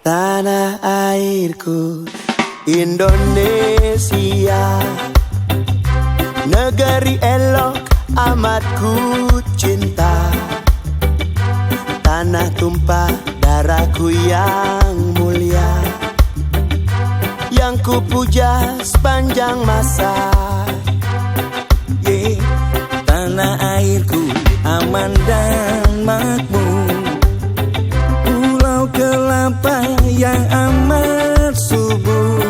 Tanah airku Indonesia, negeri elok amat ku cinta. Tanah tumpah darahku yang mulia, yang ku puja sepanjang masa. Tanah airku aman dan makmur, pulau kelapa yang amat subur,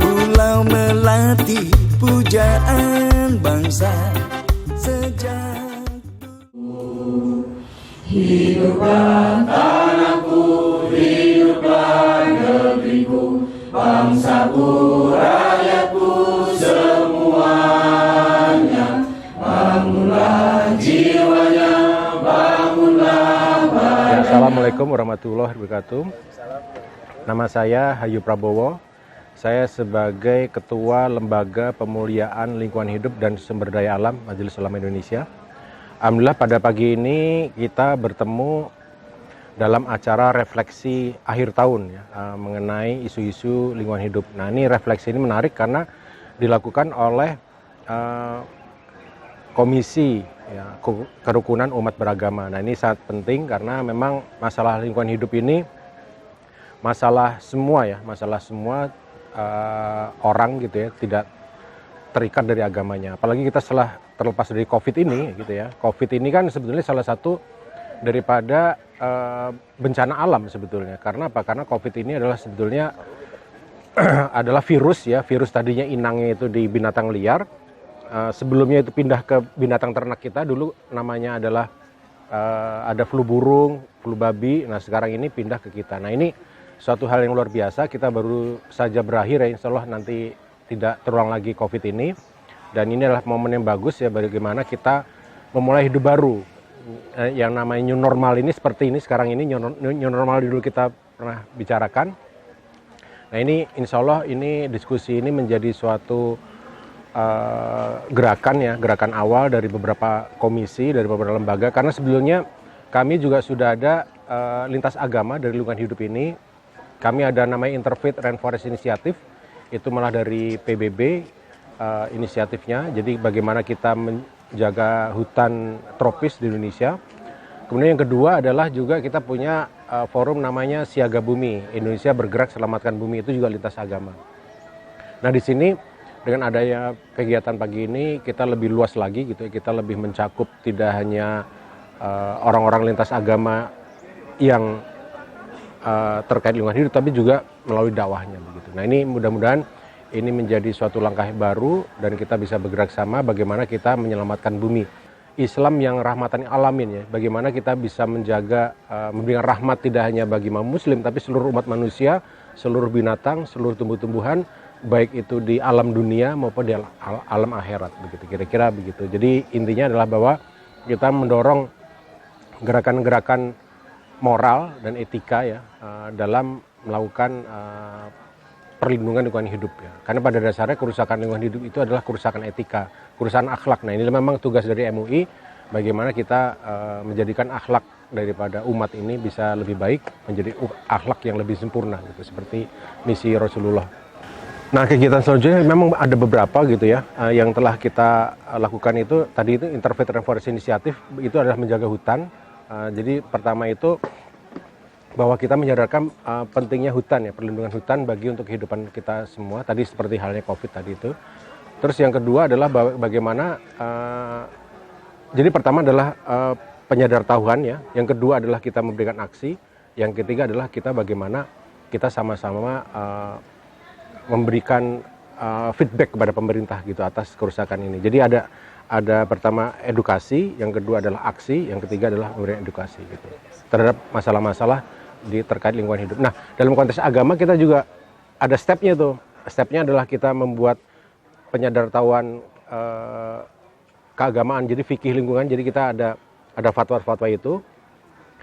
pulau melati pujaan bangsa sejak dulu. Hiduplah tanahku, hiduplah negeriku, bangsaku, rakyatku semuanya. Bangunlah jiwanya, bangunlah badannya. Assalamualaikum warahmatullahi wabarakatuh. Nama saya Hayu Prabowo. Saya sebagai Ketua Lembaga Pemuliaan Lingkungan Hidup dan Sumber Daya Alam Majelis Ulama Indonesia. Alhamdulillah pada pagi ini kita bertemu dalam acara refleksi akhir tahun ya, mengenai isu-isu lingkungan hidup. Nah, ini refleksi ini menarik karena dilakukan oleh Komisi ya, Kerukunan Umat Beragama. Nah, ini sangat penting karena memang masalah lingkungan hidup ini masalah semua ya, masalah semua orang gitu ya, tidak terikat dari agamanya. Apalagi kita setelah terlepas dari COVID ini gitu ya. COVID ini kan sebetulnya salah satu daripada bencana alam sebetulnya. Karena apa? Karena COVID ini adalah sebetulnya adalah virus ya. Virus tadinya inangnya itu di binatang liar. Sebelumnya itu pindah ke binatang ternak kita. Dulu namanya adalah ada flu burung, flu babi. Nah, sekarang ini pindah ke kita. Nah, ini suatu hal yang luar biasa. Kita baru saja berakhir ya, insya Allah nanti tidak terulang lagi COVID ini. Dan ini adalah momen yang bagus ya, bagaimana kita memulai hidup baru. Yang namanya new normal ini seperti ini sekarang ini, new normal dulu kita pernah bicarakan. Nah, ini insya Allah ini diskusi ini menjadi suatu gerakan ya, gerakan awal dari beberapa komisi, dari beberapa lembaga. Karena sebelumnya kami juga sudah ada lintas agama dari lingkungan hidup ini. Kami ada namanya Interfaith Rainforest Initiative, itu malah dari PBB inisiatifnya. Jadi bagaimana kita menjaga hutan tropis di Indonesia. Kemudian yang kedua adalah juga kita punya forum namanya Siaga Bumi, Indonesia Bergerak Selamatkan Bumi, itu juga lintas agama. Nah, di sini dengan adanya kegiatan pagi ini kita lebih luas lagi gitu ya, kita lebih mencakup tidak hanya orang-orang lintas agama yang terkait lingkungan hidup, tapi juga melalui dakwahnya begitu. Nah, ini mudah-mudahan ini menjadi suatu langkah baru dan kita bisa bergerak sama bagaimana kita menyelamatkan bumi. Islam yang rahmatan alamin ya, bagaimana kita bisa menjaga memberikan rahmat tidak hanya bagi umat muslim tapi seluruh umat manusia, seluruh binatang, seluruh tumbuh-tumbuhan, baik itu di alam dunia maupun di alam akhirat begitu. Kira-kira begitu. Jadi intinya adalah bahwa kita mendorong gerakan-gerakan moral dan etika ya dalam melakukan perlindungan lingkungan hidup ya. Karena pada dasarnya kerusakan lingkungan hidup itu adalah kerusakan etika, kerusakan akhlak. Nah, ini memang tugas dari MUI bagaimana kita menjadikan akhlak daripada umat ini bisa lebih baik, menjadi akhlak yang lebih sempurna gitu, seperti misi Rasulullah. Nah, kegiatan selanjutnya memang ada beberapa gitu ya yang telah kita lakukan. Itu tadi itu Interfaith Rainforest Initiative, itu adalah menjaga hutan. Jadi pertama itu bahwa kita menyadarkan pentingnya hutan ya, perlindungan hutan bagi untuk kehidupan kita semua. Tadi seperti halnya COVID tadi itu. Terus yang kedua adalah bagaimana jadi pertama adalah penyadartahuan ya. Yang kedua adalah kita memberikan aksi. Yang ketiga adalah kita bagaimana kita sama-sama memberikan feedback kepada pemerintah gitu atas kerusakan ini. Jadi ada pertama edukasi, yang kedua adalah aksi, yang ketiga adalah memberikan edukasi gitu terhadap masalah-masalah terkait lingkungan hidup. Nah, dalam konteks agama kita juga ada stepnya tuh. Stepnya adalah kita membuat penyadartahuan keagamaan, jadi fikih lingkungan. Jadi kita ada fatwa-fatwa itu.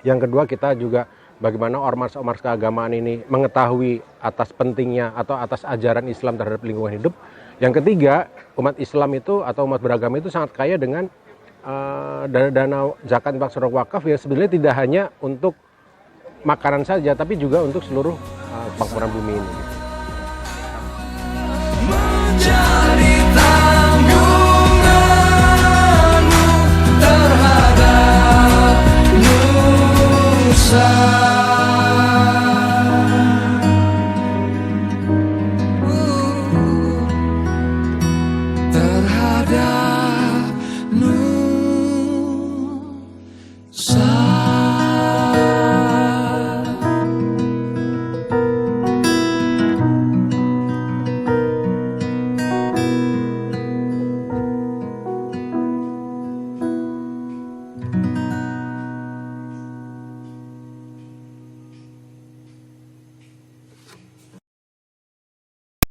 Yang kedua kita juga bagaimana ormas-ormas keagamaan ini mengetahui atas pentingnya atau atas ajaran Islam terhadap lingkungan hidup. Yang ketiga, umat Islam itu atau umat beragama itu sangat kaya dengan dana zakat, infak, sedekah, wakaf yang sebenarnya tidak hanya untuk makanan saja, tapi juga untuk seluruh makmuran bumi ini. Menjadi tanggunganmu terhadap Nusa.